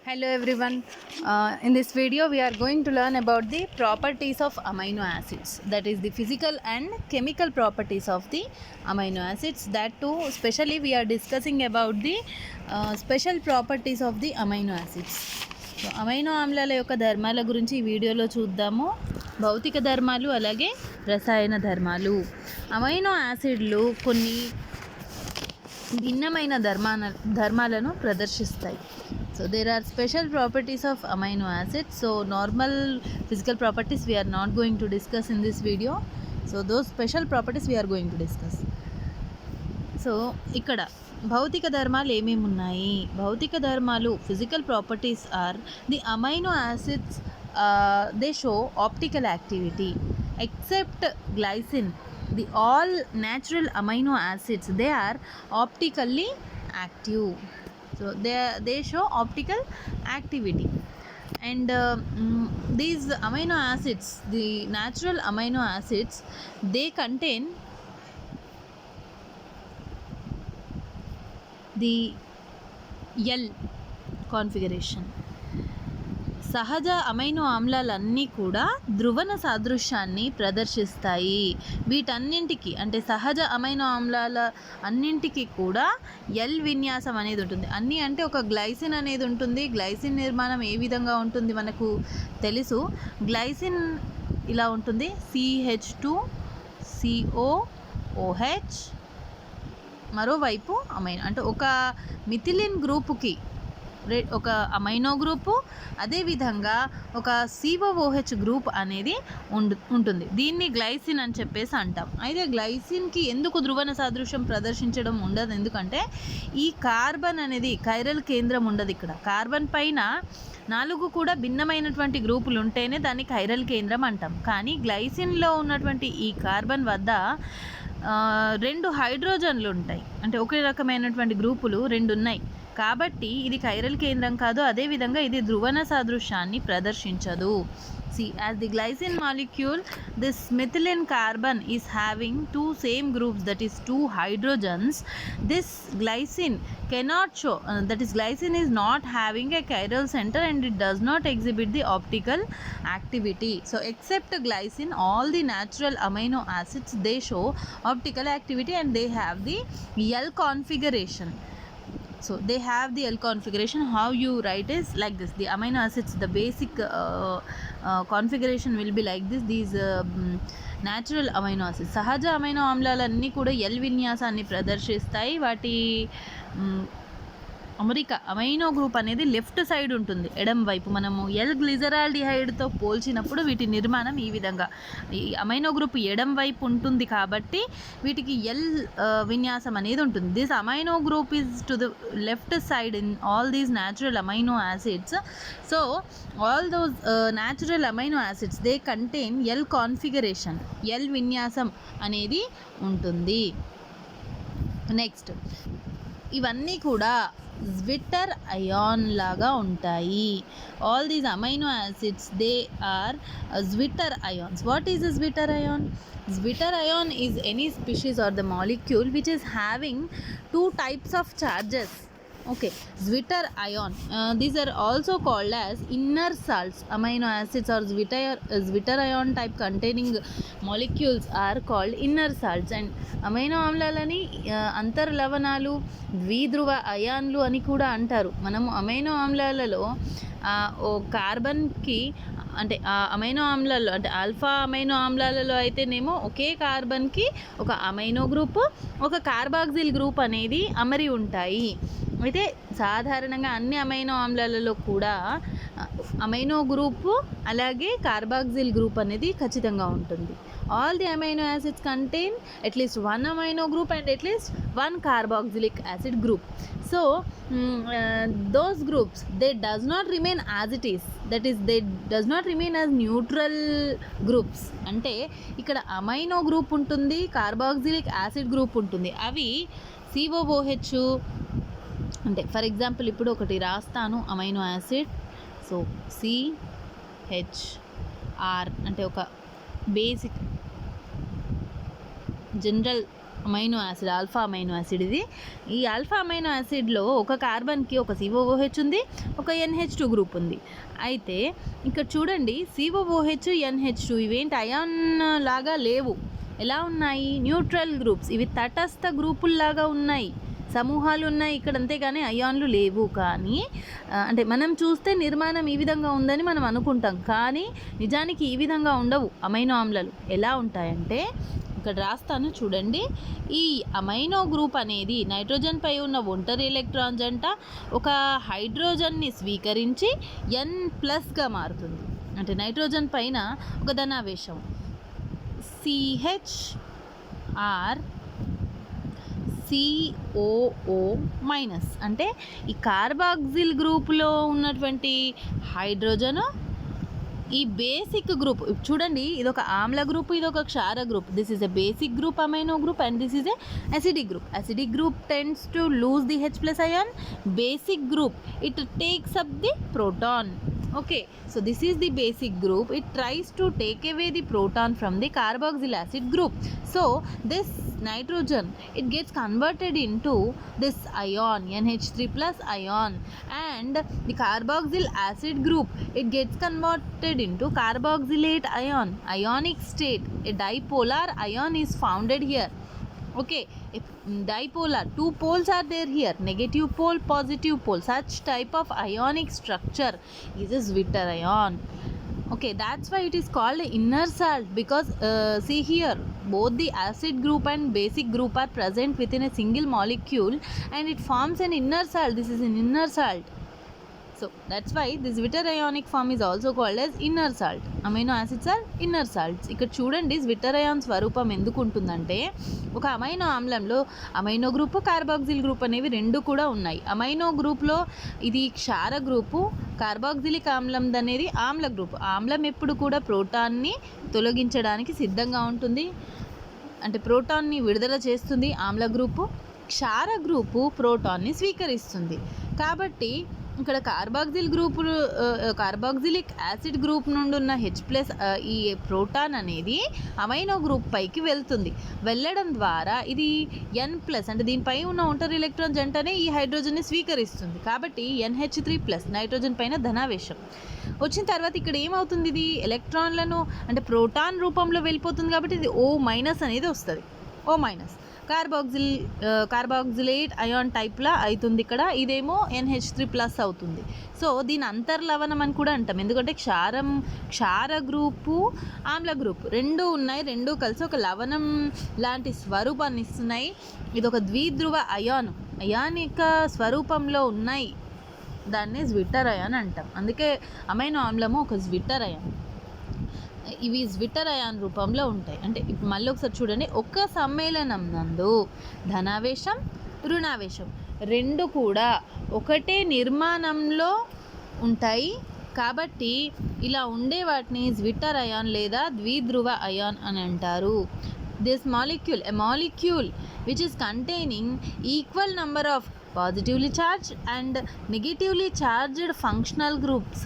Hello everyone. In this video we are going to learn about the properties of amino acids, that is the physical and chemical properties of the amino acids. That too especially we are discussing about the special properties of the amino acids. So amino ఆమ్లాల యొక్క ధర్మాల గురించి ఈ వీడియోలో చూద్దాము. భౌతిక ధర్మాలు అలాగే రసాయన ధర్మాలు. అమైనో యాసిడ్లు కొన్ని భిన్నమైన ధర్మాలను ప్రదర్శిస్తాయి. So there are special properties of amino acids. So normal physical properties we are not going to discuss in this video. So those special properties we are going to discuss. So ఇక్కడ భౌతిక ధర్మాలు ఏమేమి ఉన్నాయి? భౌతిక ధర్మాలు physical properties are the amino acids they show optical activity except glycine. The all natural amino acids they are optically active. So they show optical activity. And these amino acids, the natural amino acids, they contain the L configuration. సహజ amino ఆమ్లాలన్నీ కూడా ధ్రువణ సాదృశ్యాన్ని ప్రదర్శిస్తాయి. వీటన్నింటికి అంటే సహజ amino ఆమ్లాల అన్నింటికి కూడా L విన్యాసం అనేది ఉంటుంది. అన్నీ అంటే ఒక గ్లైసిన్ అనేది ఉంటుంది. గ్లైసిన్ నిర్మాణం ఏ విధంగా ఉంటుంది మనకు తెలుసు. గ్లైసిన్ ఇలా ఉంటుంది, CH2COOH, మరోవైపు అమైనో అంటే ఒక మిథిలిన్ గ్రూపుకి ఒక అమైనో గ్రూపు, అదేవిధంగా ఒక COOH గ్రూప్ అనేది ఉంటుంది. దీన్ని గ్లైసిన్ అని చెప్పేసి అంటాం. అయితే గ్లైసిన్కి ఎందుకు ధ్రువణ సాదృశ్యం ప్రదర్శించడం ఉండదు? ఎందుకంటే ఈ కార్బన్ అనేది కైరల్ కేంద్రం ఉండదు. ఇక్కడ కార్బన్ పైన 4 కూడా భిన్నమైనటువంటి గ్రూపులు ఉంటేనే దాన్ని కైరల్ కేంద్రం అంటాం. కానీ గ్లైసిన్లో ఉన్నటువంటి ఈ కార్బన్ వద్ద 2 హైడ్రోజన్లు ఉంటాయి. అంటే ఒకే రకమైనటువంటి గ్రూపులు 2 ఉన్నాయి కాబట్టి ఇది కైరల్ కేంద్రం కాదు. అదేవిధంగా ఇది ధ్రువణ సాదృశ్యాన్ని ప్రదర్శించదు. See, as the glycine molecule, this methylene carbon is having 2 same groups, that is 2 hydrogens. This glycine cannot show, that is glycine is not having a chiral center and it does not exhibit the optical activity. So except glycine, all the natural amino acids they show optical activity and they have the L configuration. So they have the L configuration. How you write is like this: the amino acids, the basic configuration will be like this. These natural amino acids, సహజ amino ఆమ్లాలన్నీ కూడా L విన్యాసాన్ని ప్రదర్శిస్తాయి. వాటి amino group అనేది left side ఉంటుంది, ఎడం వైపు. మనము L గ్లిజరాల్డిహైడ్తో పోల్చినప్పుడు వీటి నిర్మాణం ఈ విధంగా, ఈ అమైనో గ్రూప్ ఎడం వైపు ఉంటుంది కాబట్టి వీటికి ఎల్ విన్యాసం అనేది ఉంటుంది. This amino group is to the left side in all these natural amino acids. So all those natural amino acids they contain L configuration, L విన్యాసం అనేది ఉంటుంది. నెక్స్ట్, ఇవన్నీ కూడా Zwitter ion లాగా ఉంటాయి. All these amino acids they are Zwitter ions. What is a Zwitter ion? Zwitter ion is any species or the molecule which is having 2 types of charges. Okay, Zwitter ion, these are also called as inner salts. Amino acids or Zwitter ion type containing molecules are called inner salts. And amino ఆమ్లాలని అంతర్లవణాలు, ద్విధ్రువ అయాన్లు అని కూడా అంటారు. మనము amino ఆమ్లాలలో ఓ కార్బన్కి అంటే amino ఆమ్లాల్లో అంటే ఆల్ఫా అమైనో ఆమ్లాలలో అయితేనేమో ఒకే కార్బన్కి ఒక అమైనో గ్రూపు, ఒక కార్బాక్సిల్ గ్రూప్ అనేది అమరి ఉంటాయి. అయితే సాధారణంగా అన్ని అమైనో ఆమ్లాలలో కూడా అమైనో గ్రూపు అలాగే కార్బాక్సిల్ గ్రూప్ అనేది ఖచ్చితంగా ఉంటుంది. All the amino acids contain at least 1 amino group and at least 1 carboxylic acid group. So those groups they does not remain as it is, that is they does not remain as neutral groups. అంటే ఇక్కడ amino group ఉంటుంది, carboxylic acid group ఉంటుంది. అవి COOH అంటే for example ఇప్పుడు ఒకటి రాస్తాను amino acid. So CHR అంటే ఒక basic general amino acid, alpha amino acid ఇది. ఈ ఆల్ఫా అమైనో యాసిడ్లో ఒక కార్బన్కి ఒక COOH ఉంది, ఒక NH2 గ్రూప్ ఉంది. అయితే ఇక్కడ చూడండి COOH, NH2 ఇవేంటి అయాన్ లాగా లేవు. ఎలా ఉన్నాయి? Neutral groups. ఇవి తటస్థ గ్రూపుల్లాగా ఉన్నాయి, సమూహాలు ఉన్నాయి ఇక్కడ, అంతేగాని అయాన్లు లేవు. కానీ అంటే మనం చూస్తే నిర్మాణం ఈ విధంగా ఉందని మనం అనుకుంటాం, కానీ నిజానికి ఈ విధంగా ఉండవు అమైనో ఆమ్లాలు. ఎలా ఉంటాయంటే ఇక్కడ రాస్తాను చూడండి. ఈ అమైనో గ్రూప్ అనేది నైట్రోజన్ పై ఉన్న ఒంటరి ఎలక్ట్రాన్ జంట ఒక హైడ్రోజన్ని స్వీకరించి N+గా మారుతుంది. అంటే నైట్రోజన్ పైన ఒక ధనావేశం CHR COO- అంటే ఈ కార్బాక్సిల్ గ్రూపులో ఉన్నటువంటి హైడ్రోజను ఈ బేసిక్ గ్రూప్ చూడండి, ఇదొక ఆమ్ల గ్రూప్, ఇదొక క్షార group. This is a basic group amino group and this is a acidic group. Acidic group tends to lose the H+ ion. Basic group, it takes up the proton. Okay, so this is the basic group. It tries to take away the proton from the carboxyl acid group. So this nitrogen, it gets converted into this ion, NH3+ ion, and the carboxyl acid group, it gets converted into carboxylate ion, ionic state. A dipolar ion is founded here. Okay, if dipolar, two poles are there here, negative pole, positive pole. Such type of ionic structure is a Zwitter ion. Okay, that's why it is called inner salt, because see here, both the acid group and basic group are present within a single molecule and it forms an inner salt. This is an inner salt. So that's why this Zwitter ionic form is also called as inner salt. Amino acids are inner salts. ఇక్కడ చూడండి Zwitter ion స్వరూపం ఎందుకు ఉంటుందంటే, ఒక amino ఆమ్లంలో amino group, carboxyl group అనేవి రెండు కూడా ఉన్నాయి. అమైనో గ్రూప్లో ఇది క్షార గ్రూపు, కార్బాక్సిలిక్ ఆమ్లం అనేది ఆమ్ల గ్రూపు. ఆమ్లం ఎప్పుడు కూడా ప్రోటాన్ని తొలగించడానికి సిద్ధంగా ఉంటుంది, అంటే ప్రోటాన్ని విడుదల చేస్తుంది ఆమ్ల గ్రూపు. క్షార గ్రూపు ప్రోటాన్ని స్వీకరిస్తుంది. కాబట్టి ఇక్కడ carboxyl group, carboxylic acid group నుండి ఉన్న H+ ఈ ప్రోటాన్ అనేది అమైనో గ్రూప్ పైకి వెళ్తుంది. వెళ్ళడం ద్వారా ఇది N+, అంటే దీనిపై ఉన్న ఒంటరి ఎలక్ట్రాన్ జంటనే ఈ హైడ్రోజన్ని స్వీకరిస్తుంది. కాబట్టి NH3+, నైట్రోజన్ పైన ధనావేశం వచ్చిన తర్వాత ఇక్కడ ఏమవుతుంది, ఇది ఎలక్ట్రాన్లను అంటే ప్రోటాన్ రూపంలో వెళ్ళిపోతుంది. కాబట్టి ఇది O- అనేది వస్తుంది. O-, కార్బాక్సిలేట్ అయాన్ టైప్లా అవుతుంది ఇక్కడ. ఇదేమో NH3+ అవుతుంది. సో దీని అంతర్లవణం అని కూడా అంటాం, ఎందుకంటే క్షార గ్రూపు, ఆమ్ల గ్రూపు రెండు ఉన్నాయి, రెండు కలిసి ఒక లవణం లాంటి స్వరూపాన్ని ఇస్తున్నాయి. ఇది ఒక ద్విధ్రువ అయానిక స్వరూపంలో ఉన్నాయి, దాన్ని Zwitter అయాన్ అంటాం. అందుకే అమైనో ఆమ్లము ఒక Zwitter అయాన్. ఇవి Zwitter అయాన్ రూపంలో ఉంటాయి. అంటే మళ్ళీ ఒకసారి చూడండి, ఒక సమ్మేళనం నందు ధనావేశం, రుణావేశం రెండు కూడా ఒకటే నిర్మాణంలో ఉంటాయి. కాబట్టి ఇలా ఉండే వాటిని Zwitter అయాన్ లేదా ద్విధ్రువ అయాన్ అని అంటారు. This molecule, a molecule which is containing equal number of positively charged and negatively charged functional groups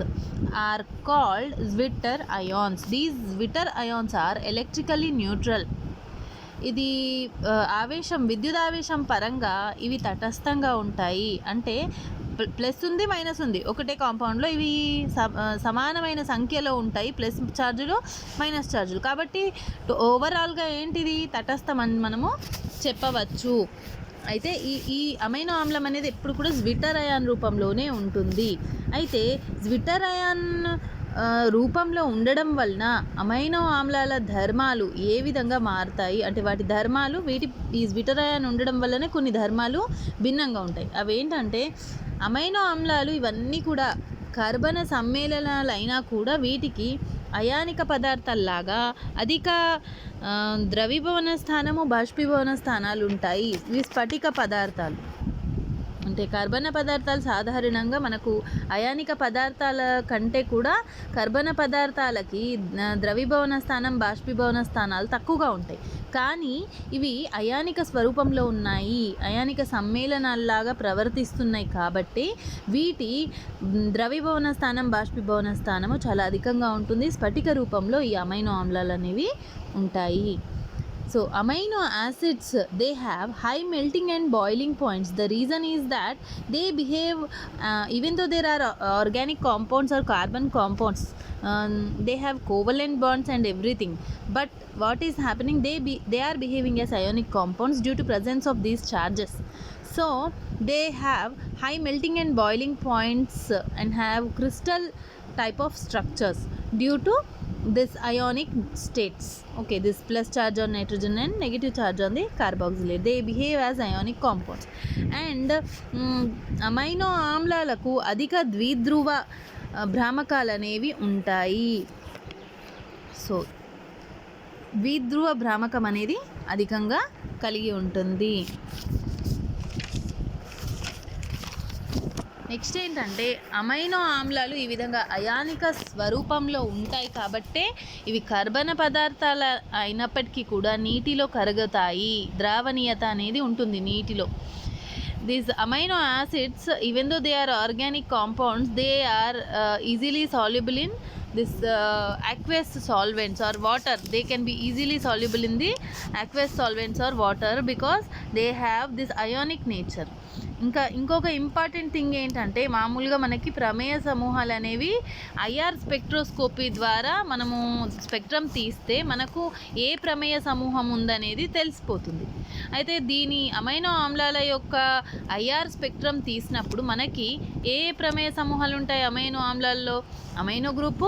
are called Zwitter ions. These Zwitter ions are electrically neutral. ఇది ఆవేశం, విద్యుదావేశం పరంగా ఇవి తటస్థంగా ఉంటాయి. అంటే ప్లస్ ఉంది, మైనస్ ఉంది, ఒకటే కాంపౌండ్లో ఇవి సమానమైన సంఖ్యలో ఉంటాయి, ప్లస్ ఛార్జులు, మైనస్ ఛార్జులు. కాబట్టి ఓవరాల్గా ఏంటిది తటస్థం అని మనము చెప్పవచ్చు. అయితే ఈ అమైనో ఆమ్లం అనేది ఎప్పుడు కూడా Zwitter అయాన్ రూపంలోనే ఉంటుంది. అయితే Zwitter అయాన్ రూపంలో ఉండడం వలన అమైనో ఆమ్లాల ధర్మాలు ఏ విధంగా మారుతాయి అంటే, వాటి ధర్మాలు ఈ Zwitter అయాన్ ఉండడం వల్లనే కొన్ని ధర్మాలు భిన్నంగా ఉంటాయి. అవి ఏంటంటే, అమైనో ఆమ్లాలు ఇవన్నీ కూడా కర్బన సమ్మేళనాలు అయినా కూడా వీటికి అయానిక పదార్థాల్లాగా అధిక ద్రవీభవన స్థానము, బాష్పీభవన స్థానాలు ఉంటాయి. ఇవి స్ఫటిక పదార్థాలు. అంటే కర్బన పదార్థాలు సాధారణంగా మనకు అయానిక పదార్థాల కంటే కూడా కర్బన పదార్థాలకి ద్రవీభవన స్థానం, బాష్పీభవన స్థానాలు తక్కువగా ఉంటాయి. కానీ ఇవి అయానిక స్వరూపంలో ఉన్నాయి, అయానిక సమ్మేళనాల్లాగా ప్రవర్తిస్తున్నాయి. కాబట్టి వీటి ద్రవీభవన స్థానం, బాష్పీభవన స్థానము చాలా అధికంగా ఉంటుంది. స్ఫటిక రూపంలో ఈ అమైనో ఆమ్లాలు అనేవి ఉంటాయి. So amino acids, they have high melting and boiling points. The reason is that they behave, even though there are organic compounds or carbon compounds, they have covalent bonds and everything, but what is happening, they are behaving as ionic compounds due to presence of these charges. So they have high melting and boiling points, and have crystal type of structures due to this ionic states. Okay, this plus charge on nitrogen and negative charge on the carboxylate, they behave as ionic compounds. And amino ఆమ్లాలకు అధిక ద్విధ్రువ భ్రామకాలు అనేవి ఉంటాయి. So ద్విధ్రువ భ్రామకం అనేది అధికంగా కలిగి ఉంటుంది. Next ఏంటంటే, అమైనో ఆమ్లాలు ఈ విధంగా అయానిక స్వరూపంలో ఉంటాయి కాబట్టే ఇవి కర్బన పదార్థాలు అయినప్పటికీ కూడా నీటిలో కరుగుతాయి. ద్రావణీయత అనేది ఉంటుంది నీటిలో. These amino acids, even though they are organic compounds, they are easily soluble in this aqueous solvents or water. They can be easily soluble in the aqueous solvents or water because they have this ionic nature. ఇంకొక important thing ఏంటంటే, మామూలుగా మనకి ప్రమేయ సమూహాలు అనేవి IR spectroscopy ద్వారా మనము spectrum తీస్తే మనకు ఏ ప్రమేయ సమూహం ఉందనేది తెలిసిపోతుంది. అయితే దీని అమైనో ఆమ్లాల యొక్క ఐఆర్ స్పెక్ట్రమ్ తీసినప్పుడు మనకి ఏ ప్రమేయ సమూహాలు ఉంటాయి అమైనో ఆమ్లాల్లో? అమైనో గ్రూపు,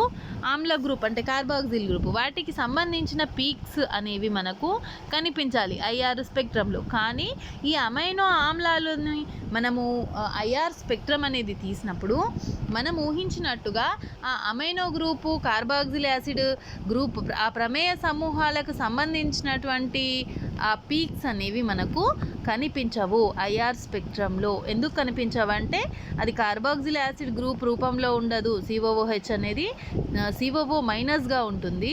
ఆమ్ల గ్రూప్ అంటే కార్బాక్సిల్ గ్రూపు, వాటికి సంబంధించిన పీక్స్ అనేవి మనకు కనిపించాలి ఐఆర్ స్పెక్ట్రంలో. కానీ ఈ అమైనో ఆమ్లాలని మనము ఐఆర్ స్పెక్ట్రమ్ అనేది తీసినప్పుడు మనం ఊహించినట్టుగా ఆ amino group, carboxyl acid group, ఆ ప్రమేయ సమూహాలకు సంబంధించినటువంటి ఆ పీక్స్ అనేవి మనకు కనిపించవు ఐఆర్ స్పెక్ట్రంలో. ఎందుకు కనిపించవంటే అది కార్బాక్సిల్ యాసిడ్ గ్రూప్ రూపంలో ఉండదు. COOH అనేది COO మైనస్గా ఉంటుంది.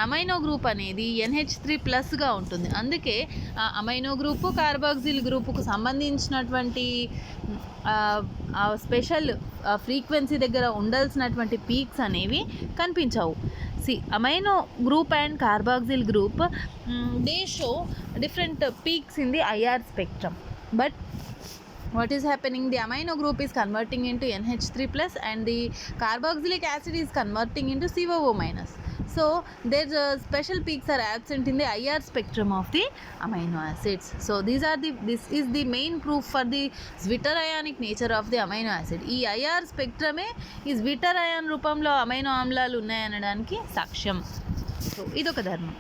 అమైనో గ్రూప్ అనేది NH3+గా ఉంటుంది. అందుకే అమైనో గ్రూపు, కార్బాక్సిల్ గ్రూపుకు సంబంధించినటువంటి స్పెషల్ ఫ్రీక్వెన్సీ దగ్గర ఉండాల్సినటువంటి పీక్స్ అనేవి కనిపించవు. Amino group and carboxyl group, they show different peaks in the IR spectrum, but what is happening, the amino group is converting into NH3+ and the carboxylic acid is converting into COO-. So their special peaks are absent in the IR spectrum of the amino acids. So this is the main proof for the zwitterionic nature of the amino acid. ఈ IR స్పెక్ట్రమే ఈ zwitter ion రూపంలో amino ఆమ్లాలు ఉన్నాయనడానికి సాక్ష్యం. So ఇదొక ధర్మం.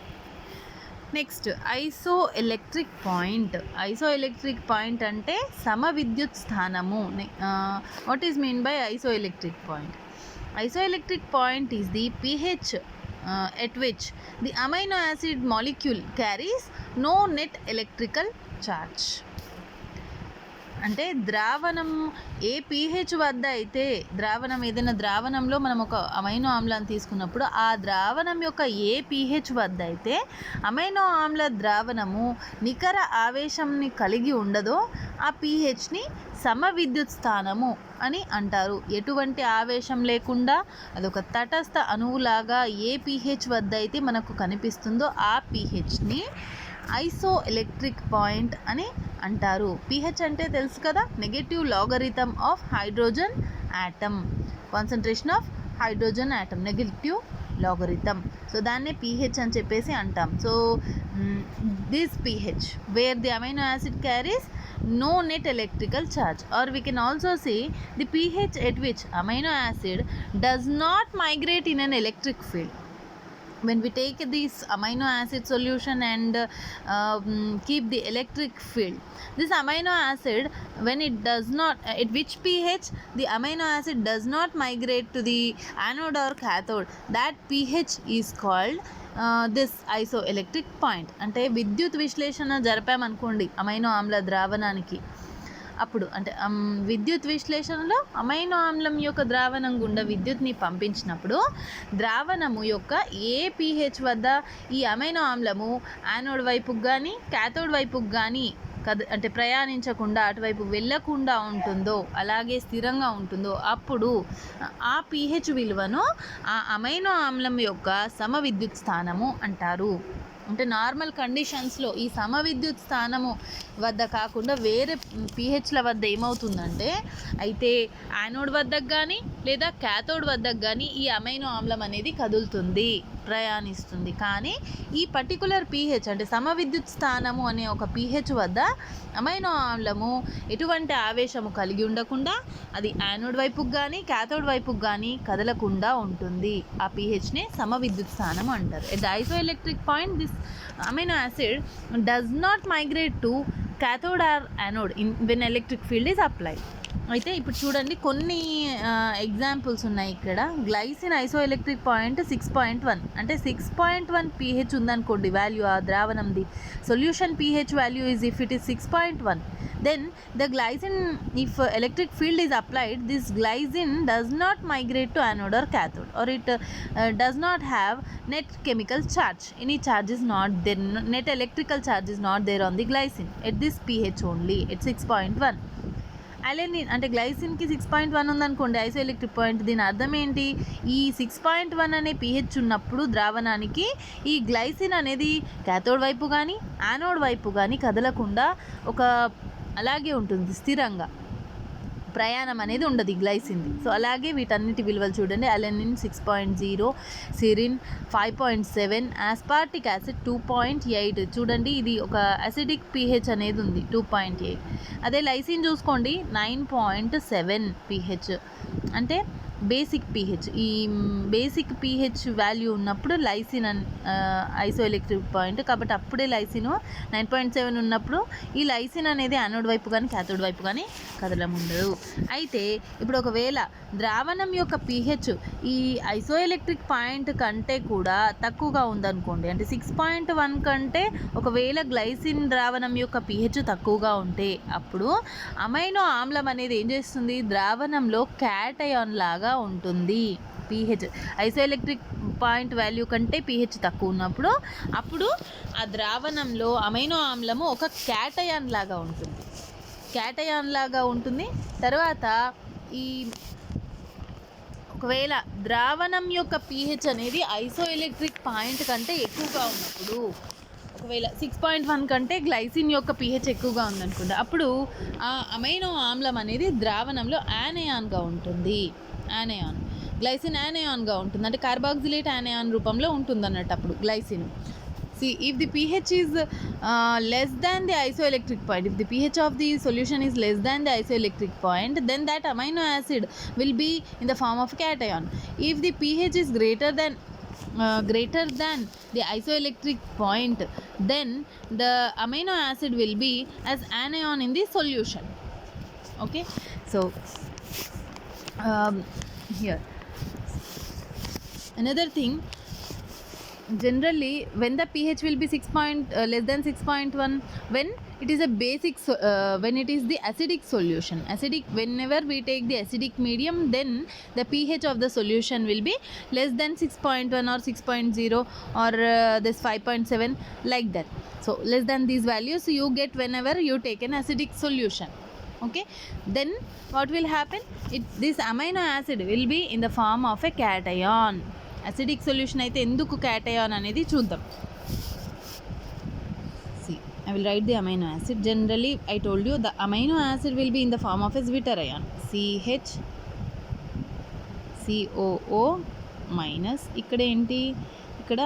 Next, isoelectric point. Isoelectric point అంటే సమవిద్యుత్ స్థానము. What is mean by isoelectric point? Isoelectric point is the pH at which the amino acid molecule carries no net electrical charge. అంటే ద్రావణం ఏ pH వద్ద అయితే ఏదైనా ద్రావణంలో మనం ఒక అమైనో ఆమ్లాన్ని తీసుకున్నప్పుడు ఆ ద్రావణం యొక్క ఏ pH వద్ద అయితే అమైనో ఆమ్ల ద్రావణము నికర ఆవేశంని కలిగి ఉండదో ఆ pHని సమవిద్యుత్ స్థానము అని అంటారు. ఎటువంటి ఆవేశం లేకుండా అదొక తటస్థ అణువులాగా ఏ pH వద్ద అయితే మనకు కనిపిస్తుందో ఆ pHని ఐసోఎలెక్ట్రిక్ పాయింట్ అని అంటారు. pH అంటే తెలుసు కదా, negative logarithm of hydrogen atom, concentration of hydrogen atom, negative logarithm. So దాన్నే pH అని చెప్పేసి అంటాం. So this pH wear the amino acid carries no net electrical charge, or we can also say the pH at which amino acid does not migrate in an electric field. When we take this amino acid solution and keep the electric field, this amino acid, when it does not, at which pH the amino acid does not migrate to the anode or cathode, that pH is called this isoelectric point. అంటే విద్యుత్ విశ్లేషణ జరిపామనుకోండి amino ఆమ్ల ద్రావణానికి, అప్పుడు అంటే విద్యుత్ విశ్లేషణలో amino ఆమ్లం యొక్క ద్రావణం గుండా విద్యుత్ని పంపించినప్పుడు ద్రావణము యొక్క ఏ pH వద్ద ఈ అమైనో ఆమ్లము యానోడ్ వైపుకు కానీ క్యాథోడ్ వైపుకు కానీ అంటే ప్రయాణించకుండా అటువైపు వెళ్ళకుండా ఉంటుందో, అలాగే స్థిరంగా ఉంటుందో, అప్పుడు ఆ pH విలువను ఆ అమైనో ఆమ్లం యొక్క సమవిద్యుత్ స్థానము అంటారు. అంటే నార్మల్ కండిషన్స్లో ఈ సమవిద్యుత్ స్థానము వద్ద కాకుండా వేరే పీహెచ్ల వద్ద ఏమవుతుందంటే అయితే యానోడ్ వద్దకు కానీ లేదా క్యాథోడ్ వద్దకు కానీ ఈ అమైనో ఆమ్లం అనేది కదులుతుంది, ప్రయాణిస్తుంది. కానీ ఈ పర్టికులర్ పీహెచ్ అంటే సమవిద్యుత్ స్థానము అనే ఒక పీహెచ్ వద్ద అమైనో ఆమ్లము ఎటువంటి ఆవేశము కలిగి ఉండకుండా అది యానోడ్ వైపుకు కానీ క్యాథోడ్ వైపుకు కానీ కదలకుండా ఉంటుంది. ఆ పీహెచ్నే సమవిద్యుత్ స్థానం అంటారు. At the isoelectric point this amino acid does not migrate to cathode or anode when electric field is applied. అయితే ఇప్పుడు చూడండి కొన్ని ఎగ్జాంపుల్స్ ఉన్నాయి. ఇక్కడ గ్లైసిన్ ఐసోఎలెక్ట్రిక్ పాయింట్ 6.1 అంటే 6.1 pH ఉందనుకోండి వాల్యూ ఆ ద్రావణంది. Solution pH value is if it is 6.1, then the glycine, if electric field is applied, this glycine does not migrate to anode or cathode, or it does not have net chemical charge. Any charge is not there, net electrical charge is not there on the glycine at this pH only at 6.1. అలెనిన్ అంటే గ్లైసిన్కి 6.1 ఉందనుకోండి isoelectric point. దీని అర్థం ఏంటి? ఈ 6.1 అనే pH ఉన్నప్పుడు ద్రావణానికి ఈ glycine అనేది క్యాథోడ్ వైపు కానీ యానోడ్ వైపు కానీ కదలకుండా ఒక అలాగే ఉంటుంది, స్థిరంగా ప్రయాణం అనేది ఉండదు ఈ గ్లైసిన్ది. సో అలాగే వీటన్నిటి విలువలు చూడండి. అలెనిన్ 6.0, సిరిన్ 5.7, ఆస్పార్టిక్ యాసిడ్ 2.8. చూడండి ఇది ఒక అసిడిక్ pH అనేది ఉంది 2.8. అదే లైసిన్ చూసుకోండి 9.7 pH అంటే బేసిక్ pH. ఈ బేసిక్ pH వాల్యూ ఉన్నప్పుడు లైసిన్ ఐసోఎలెక్ట్రిక్ పాయింట్ కాబట్టి అప్పుడే లైసిన్ 9.7 ఉన్నప్పుడు ఈ లైసిన్ అనేది యానోడ్ వైపు కానీ క్యాథోడ్ వైపు కానీ కదలం ఉండదు. అయితే ఇప్పుడు ఒకవేళ ద్రావణం యొక్క pH ఈ ఐసోఎలెక్ట్రిక్ పాయింట్ కంటే కూడా తక్కువగా ఉందనుకోండి, అంటే 6.1 కంటే ఒకవేళ గ్లైసిన్ ద్రావణం యొక్క pH తక్కువగా ఉంటే అప్పుడు అమైనో ఆమ్లం అనేది ఏం చేస్తుంది? ద్రావణంలో క్యాటయాన్ లాగా ఉంటుంది. pH ఐసోఎలెక్ట్రిక్ పాయింట్ వాల్యూ కంటే pH తక్కువ ఉన్నప్పుడు అప్పుడు ఆ ద్రావణంలో అమైనో ఆమ్లము ఒక క్యాటయాన్ లాగా ఉంటుంది, క్యాటయాన్ లాగా ఉంటుంది. తర్వాత ఈ ఒకవేళ ద్రావణం యొక్క pH అనేది ఐసోఎలెక్ట్రిక్ పాయింట్ కంటే ఎక్కువగా ఉన్నప్పుడు, ఒకవేళ 6.1 కంటే గ్లైసిన్ యొక్క pH ఎక్కువగా ఉందనుకోండి, అప్పుడు ఆ అమైనో ఆమ్లం అనేది ద్రావణంలో యానయాన్గా ఉంటుంది. యానయాన్ గ్లైసిన్ యానయాన్గా ఉంటుంది, అంటే కార్బాక్సిలేట్ యానయాన్ రూపంలో ఉంటుంది అన్నట్టు అప్పుడు glycine. See, if the pH is less than the isoelectric point, if the pH of the solution is less than the isoelectric point, then that amino acid will be in the form of cation. If the pH is greater than the isoelectric point, then the amino acid will be as anion in the solution. Okay, so here another thing, generally when the pH will be less than 6.1, when it is a basic when it is the acidic solution, whenever we take the acidic medium, then the pH of the solution will be less than 6.1 or 6.0 or this 5.7 like that. So less than these values you get whenever you take an acidic solution. Okay, then what will happen? This amino acid will be in the form of a cation. Acidic solution అయితే ఎందుకు cation అనేది చూద్దాం. See, I will write the amino acid. Generally I told you the amino acid will be in the form of a zwitterion, CH COO minus, ఇక్కడ ఏంటి, ఇక్కడ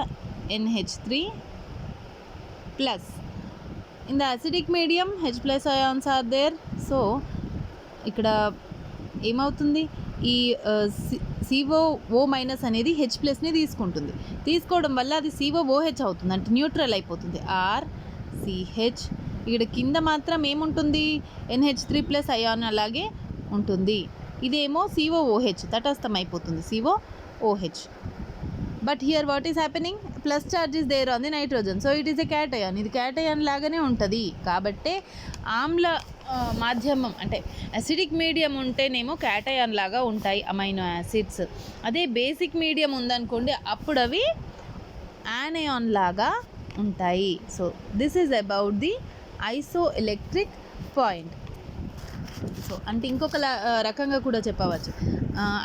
NH3 plus. in the acidic medium H plus ions are there. So ఇక్కడ ఏమవుతుంది, ఈ COO minus అనేది H ప్లస్ని తీసుకుంటుంది, తీసుకోవడం వల్ల అది COOH అవుతుంది, అంటే న్యూట్రల్ అయిపోతుంది. RCH ఇక్కడ కింద మాత్రం ఏముంటుంది, NH3 ప్లస్ అయాన్ అలాగే ఉంటుంది. ఇదేమో COOH తటస్థం అయిపోతుంది, COOH. But here what is happening, plus charge is there on the nitrogen, so it is a cation. ఇది క్యాటయాన్ లాగానే ఉంటుంది. కాబట్టే ఆమ్ల మాధ్యమం అంటే అసిడిక్ మీడియం ఉంటేనేమో క్యాటయాన్ లాగా ఉంటాయి అమైనో యాసిడ్స్. అదే బేసిక్ మీడియం ఉందనుకోండి అప్పుడు అవి యానయాన్ లాగా ఉంటాయి. So this is about the isoelectric point. So అంటే ఇంకొక రకంగా కూడా చెప్పవచ్చు,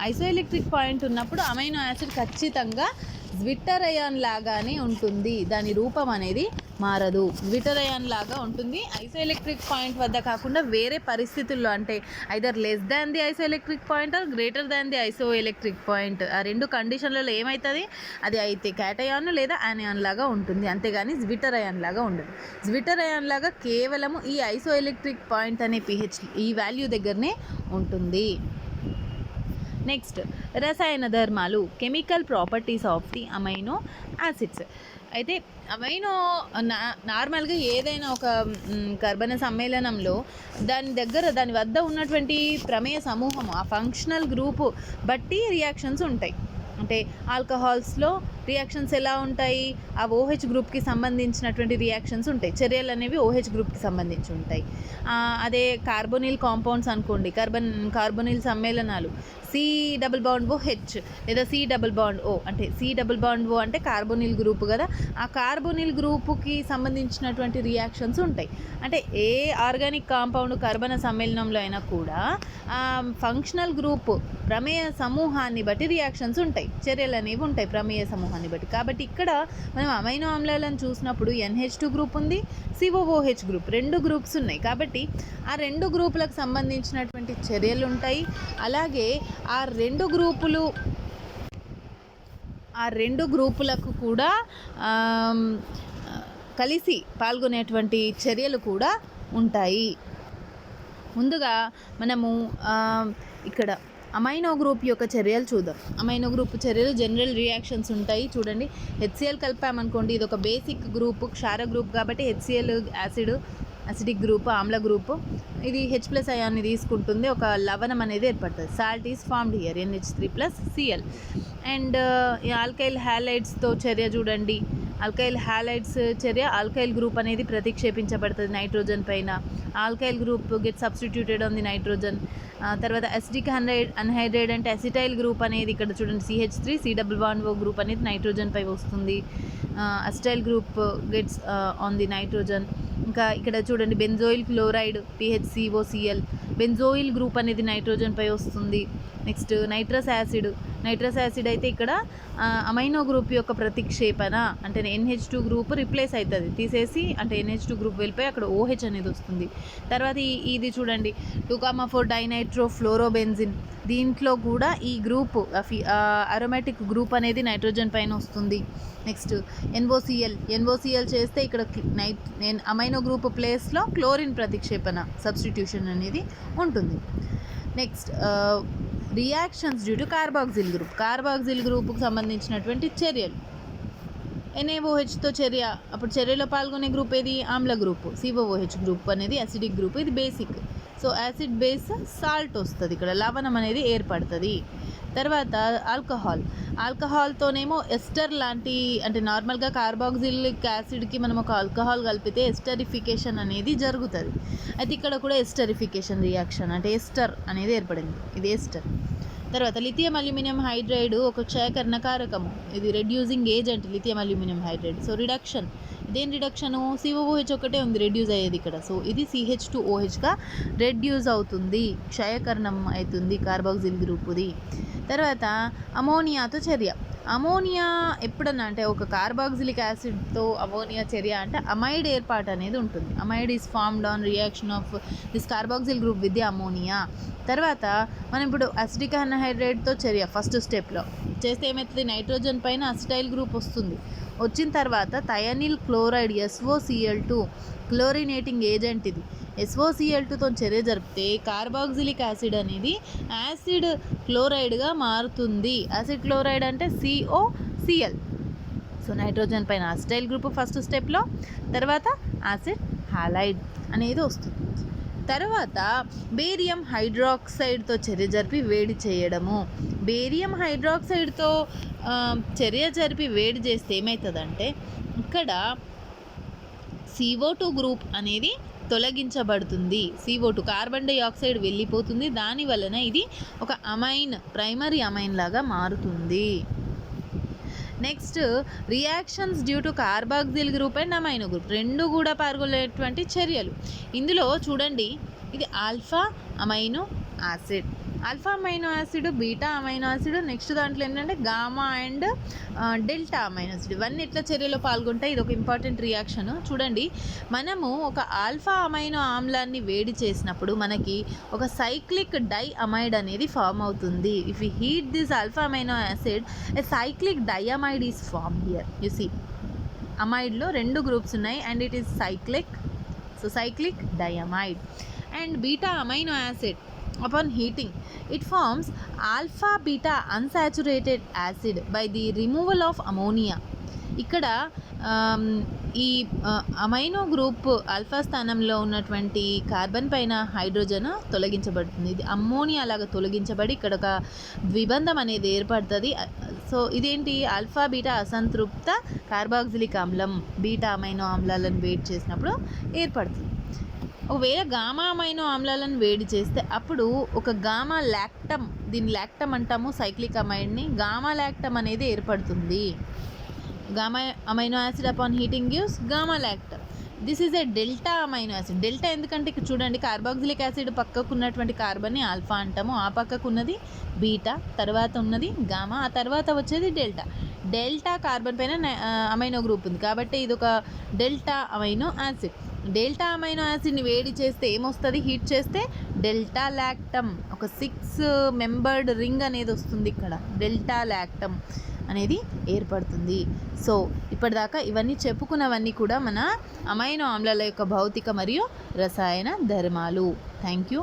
ఐసోఎలెక్ట్రిక్ పాయింట్ ఉన్నప్పుడు అమైనో యాసిడ్ ఖచ్చితంగా జ్విట్టర్ అయాన్ లాగానే ఉంటుంది, దాని రూపం అనేది మారదు. జ్విట్టర్ అయాన్ లాగా ఉంటుంది. ఐసోఎలక్ట్రిక్ పాయింట్ వద్ద కాకుండా వేరే పరిస్థితుల్లో, అంటే either less than the isoelectric point or greater than the isoelectric point, ఆ రెండు కండిషన్లలో ఏమవుతుంది, అది అయితే క్యాటయాన్ లేదా యానయాన్ లాగా ఉంటుంది, అంతేగాని జ్విట్టర్ అయాన్ లాగా ఉండదు. జ్విట్టర్ అయాన్ లాగా కేవలము ఈ ఐసోఎలక్ట్రిక్ పాయింట్ అనే pH ఈ వాల్యూ దగ్గరనే ఉంటుంది. నెక్స్ట్, రసాయన ధర్మాలు, chemical properties of the amino acids. అయితే అమైనో నార్మల్గా ఏదైనా ఒక కర్బన సమ్మేళనంలో దాని వద్ద ఉన్నటువంటి ప్రమేయ సమూహము, ఆ ఫంక్షనల్ గ్రూపు బట్టి రియాక్షన్స్ ఉంటాయి. అంటే ఆల్కహాల్స్లో రియాక్షన్స్ ఎలా ఉంటాయి, ఆ OH గ్రూప్కి సంబంధించినటువంటి రియాక్షన్స్ ఉంటాయి, చర్యలు అనేవి OH గ్రూప్కి సంబంధించి ఉంటాయి. అదే కార్బోనిల్ కాంపౌండ్స్ అనుకోండి, కార్బోనిల్ సమ్మేళనాలు C∪OH లేదా C∪O, అంటే C∪O అంటే కార్బోనిల్ గ్రూప్ కదా, ఆ కార్బోనిల్ గ్రూపుకి సంబంధించినటువంటి రియాక్షన్స్ ఉంటాయి. అంటే ఏ ఆర్గానిక్ కాంపౌండ్ కర్బన సమ్మేళనంలో అయినా కూడా ఫంక్షనల్ గ్రూప్ ప్రమేయ సమూహాన్ని బట్టి రియాక్షన్స్ ఉంటాయి, చర్యలు అనేవి ఉంటాయి ప్రమేయ సమూహాన్ని బట్టి. కాబట్టి ఇక్కడ మనం అమైనో ఆమ్లాలను చూసినప్పుడు NH2 గ్రూప్ ఉంది, COOH గ్రూప్, రెండు గ్రూప్స్ ఉన్నాయి. కాబట్టి ఆ రెండు గ్రూపులకు సంబంధించినటువంటి చర్యలు ఉంటాయి. అలాగే ఆ రెండు గ్రూపులకు కూడా కలిసి పాల్గొనేటువంటి చర్యలు కూడా ఉంటాయి. ముందుగా మనము ఇక్కడ అమైనో గ్రూప్ యొక్క చర్యలు చూద్దాం. అమైనో గ్రూప్ చర్యలు జనరల్ రియాక్షన్స్ ఉంటాయి. చూడండి, HCl కలిపామనుకోండి, ఇది ఒక బేసిక్ గ్రూప్, క్షార గ్రూప్ కాబట్టి HCl యాసిడిక్ గ్రూప్, ఆమ్ల గ్రూప్. ఇది H+ అయాన్ని తీసుకుంటుంది, ఒక లవణం అనేది ఏర్పడుతుంది. Salt is formed here, NH3+Cl. And alkyl హ్యాలైడ్స్తో చర్య చూడండి, ఆల్కైల్ హ్యాలైడ్స్ చర్య, ఆల్కైల్ గ్రూప్ అనేది ప్రతిక్షేపించబడుతుంది నైట్రోజన్ పైన. Alkyl group get substituted on the nitrogen. తర్వాత అసిడిక్ అన్హైడ్రైడ్ అంటే అసిటైల్ గ్రూప్ అనేది ఇక్కడ చూడండి, CH3 C∪O గ్రూప్ అనేది నైట్రోజన్ పై వస్తుంది. Acetyl group gets on the nitrogen. ఇంకా ఇక్కడ చూడండి, బెంజోయిల్ క్లోరైడ్ PHCOCl, బెంజోయిల్ గ్రూప్ అనేది నైట్రోజన్ పై వస్తుంది. నెక్స్ట్ నైట్రస్ యాసిడ్ అయితే ఇక్కడ అమైనో గ్రూప్ యొక్క ప్రతిక్షేపణ, అంటే NH2 గ్రూప్ రిప్లేస్ అవుతుంది, తీసేసి అంటే NH2 గ్రూప్ వెళ్ళిపోయి అక్కడ OH అనేది వస్తుంది. తర్వాత ఇది చూడండి, 2,4 డైనైట్రోఫ్లోరోబెంజిన్, దీంట్లో కూడా ఈ గ్రూప్ అరోమాటిక్ గ్రూప్ అనేది నైట్రోజన్ పైన వస్తుంది. నెక్స్ట్ NOCl చేస్తే ఇక్కడ అమైనో గ్రూప్ ప్లేస్లో క్లోరిన్ ప్రతిక్షేపణ, సబ్స్టిట్యూషన్ అనేది ఉంటుంది. Next reactions due to carboxyl గ్రూప్కి సంబంధించినటువంటి చర్యలు. NaOHతో చర్య, అప్పుడు చర్యలో పాల్గొనే గ్రూప్ ఏది, ఆమ్ల గ్రూప్. COOH గ్రూప్ అనేది అసిడిక్ గ్రూప్, ఇది basic. So acid base salt వస్తుంది, ఇక్కడ లవణం అనేది ఏర్పడుతుంది. తర్వాత ఆల్కహాల్తోనేమో ఎస్టర్ లాంటి, అంటే నార్మల్గా కార్బాక్సిలిక్ యాసిడ్కి మనం ఒక ఆల్కహాల్ కలిపితే ఎస్టరిఫికేషన్ అనేది జరుగుతుంది. అయితే ఇక్కడ కూడా ఎస్టరిఫికేషన్ రియాక్షన్, అంటే ఎస్టర్ అనేది ఏర్పడింది, ఇది ఎస్టర్. తర్వాత లిథియం అల్యూమినియం హైడ్రైడ్ ఒక క్షయకరణ కారకము, ఇది reducing agent lithium aluminium hydride. So reduction, ఇదేం రిడక్షను, COOH ఒకటే ఉంది రెడ్యూస్ అయ్యేది ఇక్కడ, సో ఇది CH2OHగా రెడ్యూస్ అవుతుంది, క్షయకరణం అవుతుంది కార్బాక్సిల్ గ్రూపుది. తర్వాత అమోనియాతో చర్య. అమోనియా ఎప్పుడన్నా అంటే ఒక కార్బాక్సిలిక్ యాసిడ్తో అమోనియా చర్య అంటే అమైడ్ ఏర్పాటు అనేది ఉంటుంది. Amide is formed on reaction of this carboxyl group with the ammonia. తర్వాత మనం ఇప్పుడు అసిటిక్ అన్హైడ్రైడ్తో చర్య ఫస్ట్ స్టెప్లో చేస్తే ఏమవుతుంది, నైట్రోజన్ పైన అసిటైల్ గ్రూప్ వస్తుంది. వచ్చిన తర్వాత థయనిల్ క్లోరైడ్ SOCl2 క్లోరినేటింగ్ ఏజెంట్, ఇది SOCl2తో చర్య జరిపితే కార్బాక్సిలిక్ యాసిడ్ అనేది యాసిడ్ క్లోరైడ్గా మారుతుంది. యాసిడ్ క్లోరైడ్ అంటే COCl. సో నైట్రోజన్ పైన అసిటైల్ గ్రూప్ ఫస్ట్ స్టెప్లో, తర్వాత యాసిడ్ హాలైడ్ అనేది వస్తుంది. తర్వాత బేరియం హైడ్రాక్సైడ్తో చర్య జరిపి వేడి చేయడము. బేరియం హైడ్రాక్సైడ్తో చర్య జరిపి వేడి చేస్తే ఏమవుతుందంటే ఇక్కడ CO2 గ్రూప్ అనేది తొలగించబడుతుంది. CO2 కార్బన్ డైఆక్సైడ్ వెళ్ళిపోతుంది, దాని వలన ఇది ఒక ప్రైమరీ అమైన్ లాగా మారుతుంది. Next reactions due to carboxyl group and amino group, రెండు కూడా పాల్గొనేటువంటి చర్యలు. ఇందులో చూడండి, ఇది alpha amino acid. Alpha amino acid, beta amino acid, next దాంట్లో ఏంటంటే gamma and delta amino acid. ఇవన్నీ ఎట్లా చర్యలో పాల్గొంటాయి? ఇది ఒక ఇంపార్టెంట్ రియాక్షన్. చూడండి, మనము ఒక ఆల్ఫా అమైనో ఆమ్లాన్ని వేడి చేసినప్పుడు మనకి ఒక సైక్లిక్ డై అమైడ్ అనేది ఫామ్ అవుతుంది. If you heat this alpha amino acid, a cyclic diamide is form here. You see, అమైడ్లో 2 గ్రూప్స్ ఉన్నాయి and it is cyclic. So cyclic diamide. And beta amino acid, upon heating it forms alpha beta unsaturated acid by the removal of ammonia. ఇక్కడ ఈ amino group alpha స్థానంలో ఉన్నటువంటి carbon పైన hydrogen తొలగించబడుతుంది. ఇది ammonia లాగా తొలగించబడి ఇక్కడ ఒక ద్విబంధం అనేది ఏర్పడుతుంది. సో ఇదేంటి? ఆల్ఫా బీటా అసంతృప్త కార్బాక్సిలిక్ ఆమ్లం బీటా అమైనో ఆమ్లాలను వేడి చేసినప్పుడు ఏర్పడుతుంది. ఒకవేళ గామా అమైనో ఆమ్లాలను వేడి చేస్తే అప్పుడు ఒక గామా లాక్టమ్, దీన్ని లాక్టమ్ అంటాము సైక్లిక్ అమైడ్ని, గామా లాక్టమ్ అనేది ఏర్పడుతుంది. Gamma amino acid upon heating gives gamma lactam. This is a delta amino acid. Delta ఎందుకంటే ఇక్కడ చూడండి, కార్బాక్సిలిక్ యాసిడ్ పక్కకు ఉన్నటువంటి కార్బన్ని ఆల్ఫా అంటాము, ఆ పక్కకు ఉన్నది బీటా, తర్వాత ఉన్నది గామా, ఆ తర్వాత వచ్చేది డెల్టా. డెల్టా కార్బన్ పైన అమైనో గ్రూప్ ఉంది కాబట్టి ఇది ఒక delta amino acid. Delta amino యాసిడ్ని వేడి చేస్తే ఏమొస్తుంది? హీట్ చేస్తే డెల్టా లాక్టమ్, ఒక 6 మెంబర్డ్ రింగ్ అనేది వస్తుంది. ఇక్కడ డెల్టా లాక్టమ్ అనేది ఏర్పడుతుంది. సో ఇప్పటిదాకా ఇవన్నీ చెప్పుకున్నవన్నీ కూడా మన అమైనో ఆమ్లాల యొక్క భౌతిక మరియు రసాయన ధర్మాలు. Thank you.